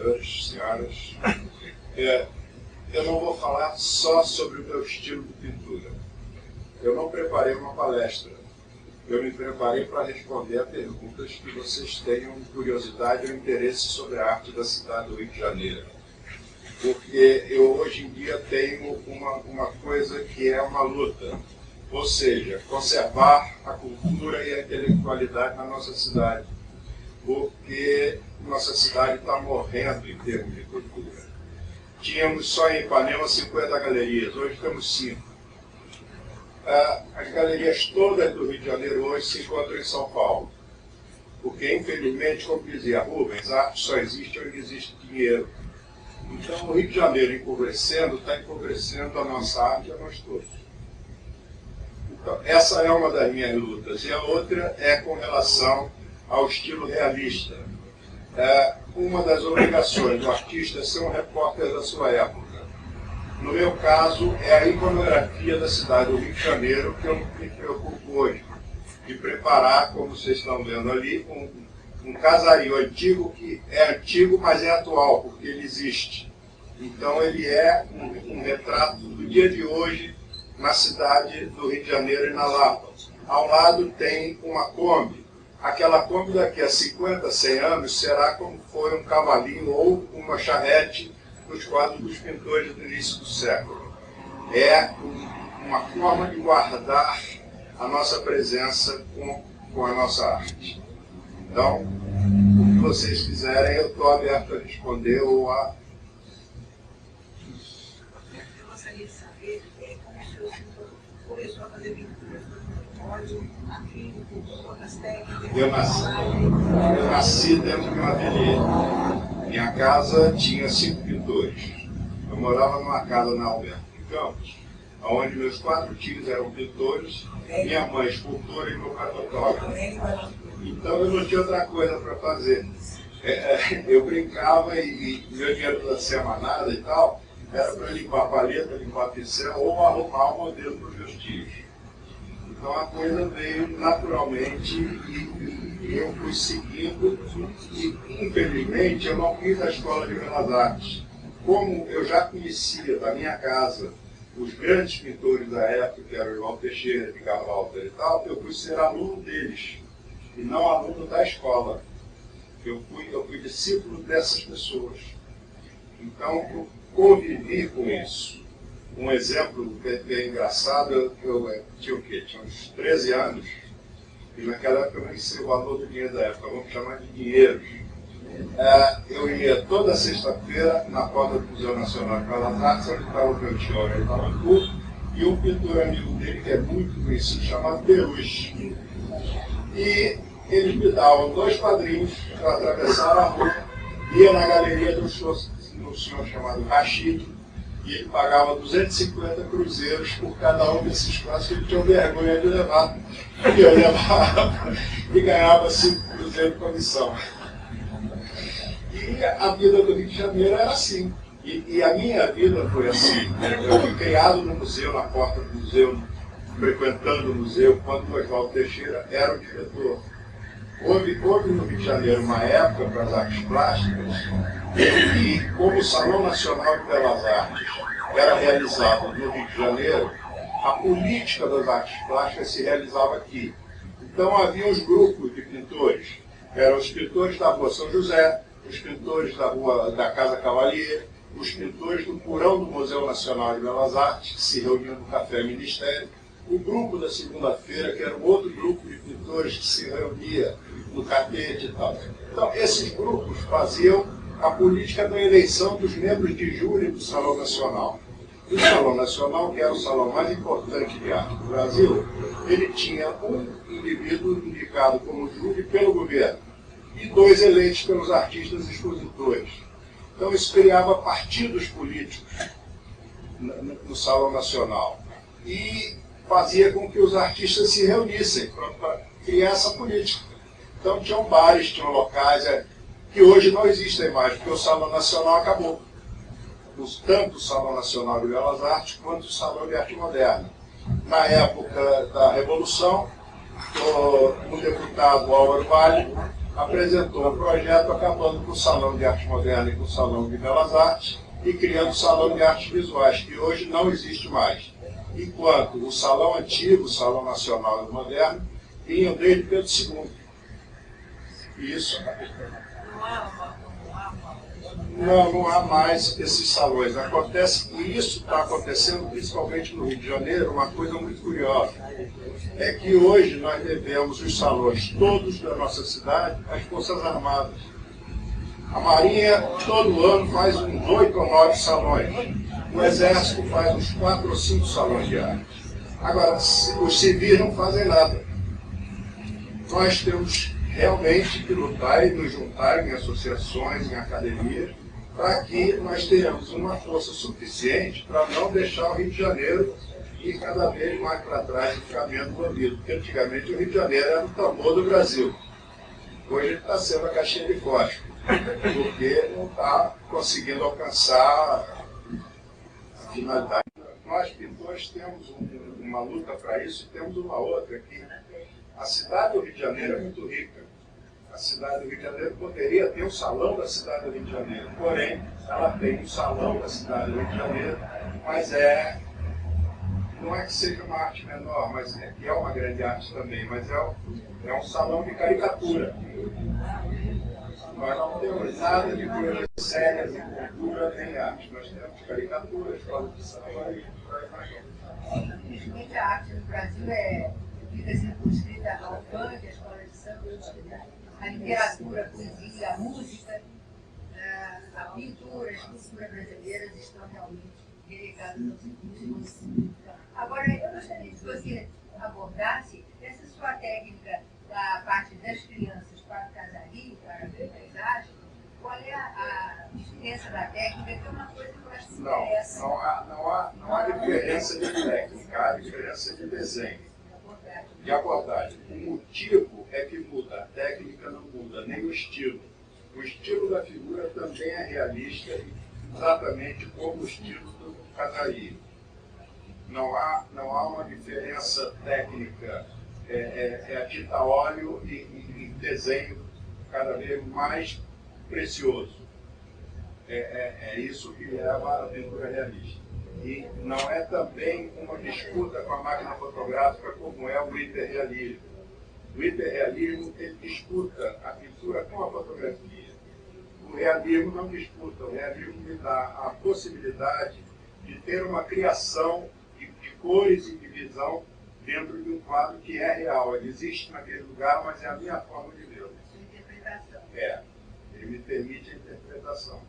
senhores, senhoras. Eu não vou falar só sobre o meu estilo de pintura. Eu não preparei uma palestra. Eu me preparei para responder a perguntas que vocês tenham curiosidade ou interesse sobre a arte da cidade do Rio de Janeiro. Porque eu hoje em dia tenho uma coisa que é uma luta. Ou seja, conservar a cultura e a intelectualidade na nossa cidade. Porque nossa cidade está morrendo em termos de cultura. Tínhamos só em Ipanema 50 galerias, hoje temos 5. As galerias todas do Rio de Janeiro hoje se encontram em São Paulo. Porque, infelizmente, como dizia Rubens, a arte só existe onde existe dinheiro. Então, o Rio de Janeiro empobrecendo, está empobrecendo a nossa arte e a nós todos. Então, essa é uma das minhas lutas. E a outra é com relação ao estilo realista. Uma das obrigações do artista é ser um repórter da sua época. No meu caso, é a iconografia da cidade do Rio de Janeiro que eu me preocupo hoje. De preparar, como vocês estão vendo ali, um casario antigo que é antigo, mas é atual, porque ele existe. Então ele é um retrato do dia de hoje na cidade do Rio de Janeiro e na Lapa. Ao lado tem uma Kombi. Aquela Kombi daqui a 50, 100 anos será como foi um cavalinho ou uma charrete nos quadros dos pintores do início do século. É uma forma de guardar a nossa presença com a nossa arte. Então, o que vocês quiserem, eu estou aberto a responder ou a... Eu gostaria de saber como o senhor começou a fazer pintura. Aqui, outras técnicas. Eu nasci dentro de um ateliê. Minha casa tinha 5 pintores. Eu morava numa casa na Alberto de Campos, onde meus 4 tios eram pintores, minha mãe escultora e meu pai fotógrafo. Então eu não tinha outra coisa para fazer. Eu brincava e meu dinheiro da semana e tal, era para limpar paleta, limpar pincel ou arrumar um modelo para os meus tios. Então a coisa veio naturalmente e eu fui seguindo e infelizmente eu não fiz a Escola de Belas Artes. Como eu já conhecia da minha casa os grandes pintores da época, que eram o João Teixeira, Edgar Walter e tal, eu fui ser aluno deles e não aluno da escola. Eu fui discípulo dessas pessoas. Então eu convivi com isso. Um exemplo bem engraçado, eu tinha o quê? Tinha uns 13 anos, e naquela época eu não sei o valor do dinheiro da época, vamos chamar de dinheiro. Eu ia toda sexta-feira na porta do Museu Nacional de Belas Artes, onde estava o meu tio Aurélio Talancourt, e um pintor amigo dele, que é muito conhecido, chamado Perus. E eles me davam 2 padrinhos para atravessar a rua, ia na galeria do senhor chamado Rachid, e ele pagava 250 cruzeiros por cada um desses quadros que ele tinha vergonha de levar. E eu levava e ganhava 5 cruzeiros de comissão. E a vida do Rio de Janeiro era assim. E a minha vida foi assim. Eu fui criado no museu, na porta do museu, frequentando o museu, quando o Oswaldo Teixeira era o diretor. Houve no Rio de Janeiro uma época para as artes plásticas, e como o Salão Nacional de Belas Artes era realizado no Rio de Janeiro, a política das artes plásticas se realizava aqui. Então havia os grupos de pintores, eram os pintores da Rua São José, os pintores da Casa Cavalier, os pintores do porão do Museu Nacional de Belas Artes, que se reuniam no Café Ministério, o grupo da segunda-feira, que era um outro grupo de pintores que se reunia no catete e tal. Então, esses grupos faziam a política da eleição dos membros de júri do Salão Nacional. E o Salão Nacional, que era o salão mais importante de arte do Brasil, ele tinha um indivíduo indicado como júri pelo governo e 2 eleitos pelos artistas expositores. Então, isso criava partidos políticos no Salão Nacional. E fazia com que os artistas se reunissem para criar essa política. Então tinham bares, tinham locais que hoje não existem mais, porque o Salão Nacional acabou. Tanto o Salão Nacional de Belas Artes quanto o Salão de Arte Moderna. Na época da Revolução, o deputado Álvaro Vale apresentou um projeto acabando com o Salão de Arte Moderna e com o Salão de Belas Artes e criando o Salão de Artes Visuais, que hoje não existe mais. Enquanto o Salão Antigo, o Salão Nacional e Moderno, vinham desde Pedro II. Isso. Não há mais esses salões. Acontece, e isso está acontecendo principalmente no Rio de Janeiro, uma coisa muito curiosa. É que hoje nós devemos os salões todos da nossa cidade às Forças Armadas. A Marinha todo ano faz uns 8 ou 9 salões. O Exército faz uns 4 ou 5 salões de arte. Agora, os civis não fazem nada. Nós temos realmente que lutar e nos juntar em associações, em academias, para que nós tenhamos uma força suficiente para não deixar o Rio de Janeiro ir cada vez mais para trás e ficar menos bandido. Porque antigamente o Rio de Janeiro era o tambor do Brasil. Hoje ele está sendo a caixinha de fósforo, porque não está conseguindo alcançar a finalidade. Nós, pintores, temos uma luta para isso e temos uma outra aqui. A cidade do Rio de Janeiro é muito rica. A cidade do Rio de Janeiro poderia ter o salão da cidade do Rio de Janeiro. Porém, ela tem o salão da cidade do Rio de Janeiro, mas não é que seja uma arte menor, mas que é uma grande arte também, mas é um salão de caricatura. Nós não temos nada de coisas sérias em cultura nem arte. Nós temos caricatura, escola de samba e por aí vai. Infelizmente a arte no Brasil fica circunscrita ao funk, à escola de samba, a literatura, a poesia, a música, a pintura, a escultura brasileiras estão realmente relegadas aos últimos. Agora, eu gostaria que você abordasse essa sua técnica da parte das crianças para o casario, para a paisagem. Qual é a diferença da técnica, que é uma coisa que eu acho que interessa? Não há diferença de técnica, há diferença de desenho, de abordagem. O motivo é que muda, a técnica não muda, nem o estilo. O estilo da figura também é realista, exatamente como o estilo do casario. Não há uma diferença técnica, é a tinta óleo e desenho cada vez mais precioso. É isso que leva à pintura realista. E não é também uma disputa com a máquina fotográfica como é o hiperrealismo. O hiperrealismo ele disputa a pintura com a fotografia. O realismo não disputa, o realismo me dá a possibilidade de ter uma criação de cores e de visão dentro de um quadro que é real. Ele existe naquele lugar, mas é a minha forma de vê-lo. Ele me permite a interpretação.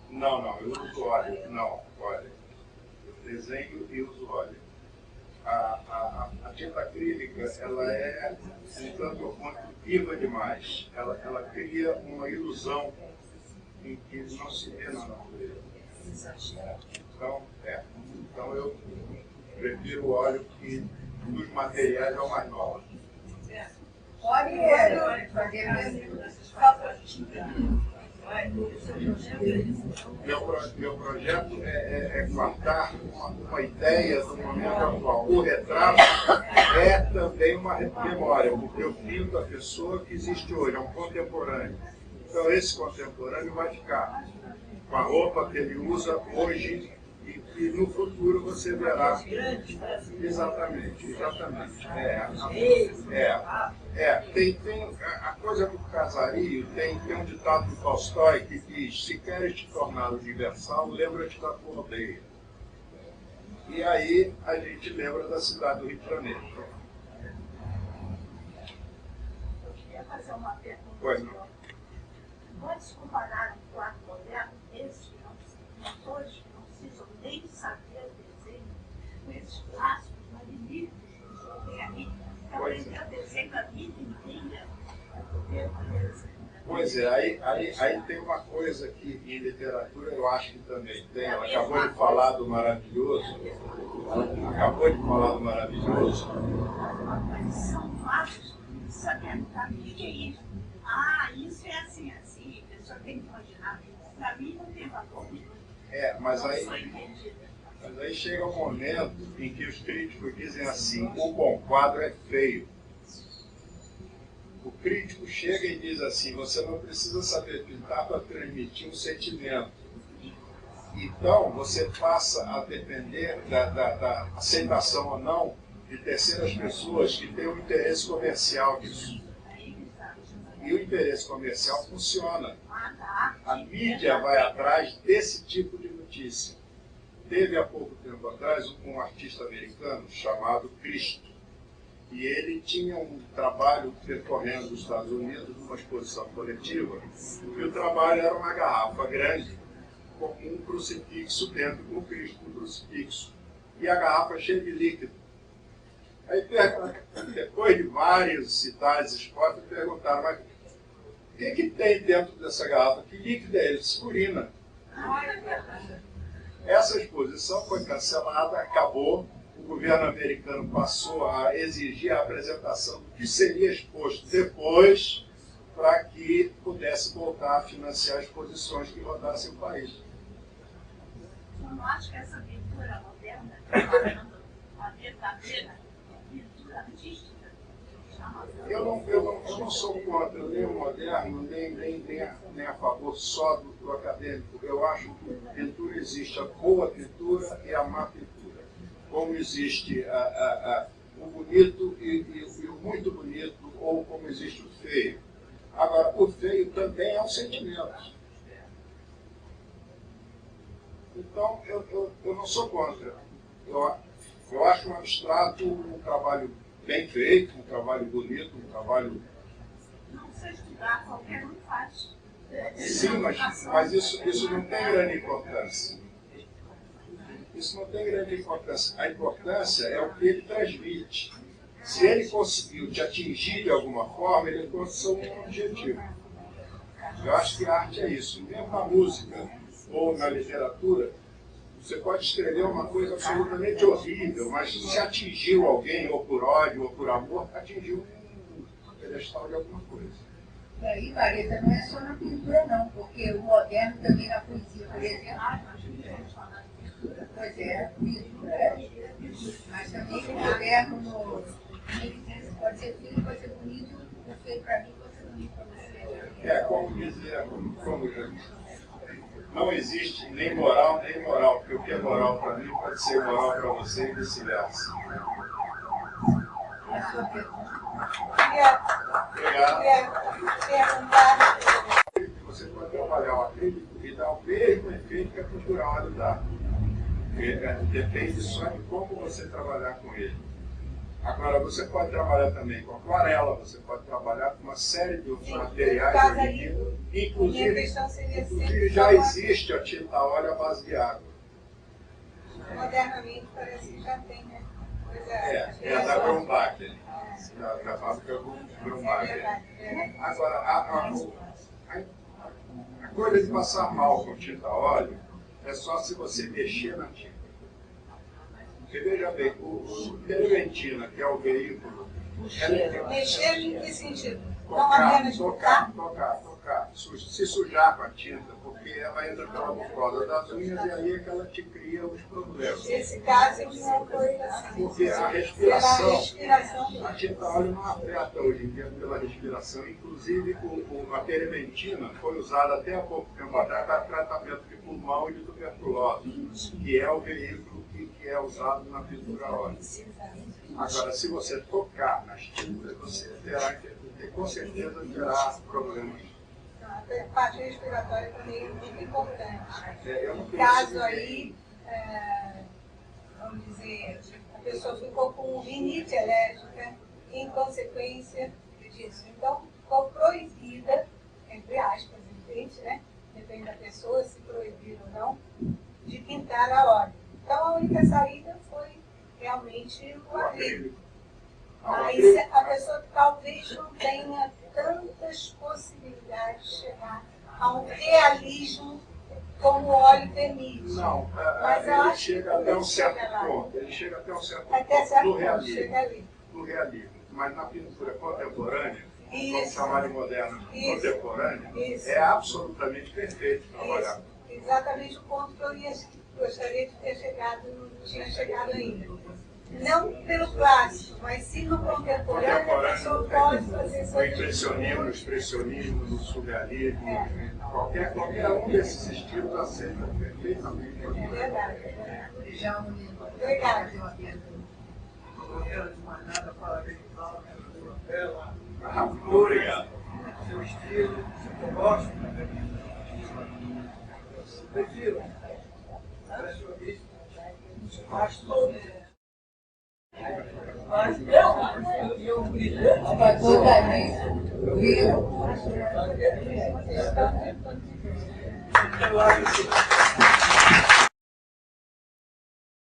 Não, eu uso óleo. Não, óleo. Eu desenho e uso óleo. A tinta acrílica, ela é, um tanto quanto viva demais. Ela cria uma ilusão em que não se vê na natureza. Então eu prefiro o óleo, que dos materiais é o mais novo. Pode fazer Meu projeto é guardar uma ideia do momento atual. O retrato é também uma memória, porque eu pinto a pessoa que existe hoje, é um contemporâneo. Então esse contemporâneo vai ficar com a roupa que ele usa hoje e no futuro você verá. Exatamente. Tem a coisa do casario, tem um ditado do Tolstói que diz: se queres te tornar universal, lembra-te da tua aldeia. E aí a gente lembra da cidade do Rio de Janeiro. Eu queria fazer uma pergunta. Pois não. Pode comparar o quadro moderno, esses pintores que não precisam nem saber desenho, com esses clássicos magníficos que tem ali, que aprendeu a desenho a vida inteira. Pois é, aí tem uma coisa que em literatura eu acho que também tem. Ela acabou de falar do maravilhoso. São fatos sabendo, tá? O que é isso? Ah, isso é assim, assim, a pessoa tem que imaginar. Para mim não tem valor. Mas aí chega um momento em que os críticos dizem assim: o bom quadro é feio. O crítico chega e diz assim, você não precisa saber pintar para transmitir um sentimento. Então, você passa a depender da aceitação ou não de terceiras pessoas que têm um interesse comercial nisso. E o interesse comercial funciona. A mídia vai atrás desse tipo de notícia. Teve há pouco tempo atrás um artista americano chamado Cristo. E ele tinha um trabalho percorrendo os Estados Unidos numa exposição coletiva. E o trabalho era uma garrafa grande com um crucifixo dentro, com Cristo no crucifixo. E a garrafa cheia de líquido. Aí, depois de vários citais expostos, perguntaram, mas o que tem dentro dessa garrafa? Que líquido é ele? Urina. Essa exposição foi cancelada, acabou. O governo americano passou a exigir a apresentação do que seria exposto depois, para que pudesse voltar a financiar exposições que rodassem o país. Eu não acho que essa pintura moderna, falando a verdadeira pintura artística, eu não sou contra nem o moderno, nem a favor só do acadêmico. Eu acho que pintura existe a boa pintura e a má pintura. Como existe o bonito e o muito bonito, ou como existe o feio. Agora, o feio também é um sentimento. Então, eu não sou contra. Eu acho um abstrato um trabalho bem feito, um trabalho bonito, um trabalho... Não precisa estudar, qualquer um faz. Sim, mas isso não tem grande importância. Isso não tem grande importância. A importância é o que ele transmite. Se ele conseguiu te atingir de alguma forma, ele alcançou um objetivo. Eu acho que a arte é isso. Mesmo na música ou na literatura, você pode escrever uma coisa absolutamente horrível, mas se atingiu alguém, ou por ódio, ou por amor, atingiu um pedestal de alguma coisa. E aí, Marita, não é só na pintura, não, porque o moderno também na poesia, por exemplo. Pois é, pintura, mas também o moderno no... Pode ser feio, pode ser bonito, o feio para mim pode ser bonito para você. Como dizer, não existe nem moral, porque o que é moral para mim pode ser moral para você e vice-versa. A sua pergunta. Obrigado. Você pode trabalhar o acrílico e dar o mesmo efeito que a pintura óleo dá. Depende só de como você trabalhar com ele. Agora, você pode trabalhar também com aquarela, você pode trabalhar com uma série de outros materiais hoje em dia. Inclusive já existe a tinta óleo à base de água. Modernamente parece que já tem, né? É da Grumbacher, da fábrica Grumbacher. Agora, a coisa de passar mal com tinta óleo é só se você mexer na tinta. Você veja bem, o Terebentina, que é o veículo... Mexer em que sentido? Tocar. Se sujar com a tinta, porque ela entra pela mucosa das unhas e aí é que ela te cria os problemas. Nesse caso, é uma coisa assim. Porque a respiração, a tinta óleo não afeta hoje em dia pela respiração. Inclusive, a terebentina foi usada até há pouco tempo atrás para tratamento de pulmão e de tuberculose, que é o veículo que é usado na pintura óleo. Agora, se você tocar nas tintas, você com certeza terá problemas. A parte respiratória também é muito importante. No caso aí, vamos dizer, a pessoa ficou com rinite alérgica em consequência disso. Então, ficou proibida, entre aspas, entende, né? Depende da pessoa, se proibir ou não, de pintar a óleo. Então, a única saída foi realmente o acrílico. Mas a pessoa talvez não tenha tantas possibilidades de chegar a um realismo como o óleo permite. Não, mas ele chega até um certo ponto. Ele chega até um certo ponto do realismo. Do realismo. Mas na pintura contemporânea, vamos chamar de moderna contemporânea, é absolutamente perfeito trabalhar. Exatamente o ponto que eu gostaria de ter chegado, não tinha chegado ainda. não pelo clássico, mas sim no contemporâneo, a pessoa pode fazer O coisas. impressionismo, o expressionismo, o surrealismo, qualquer um desses estilos aceita perfeitamente. É verdade. Já um Obrigada. Muito obrigado. Seu estilo, eu gosto. Prefiro. Mas todos. Mas eu acho que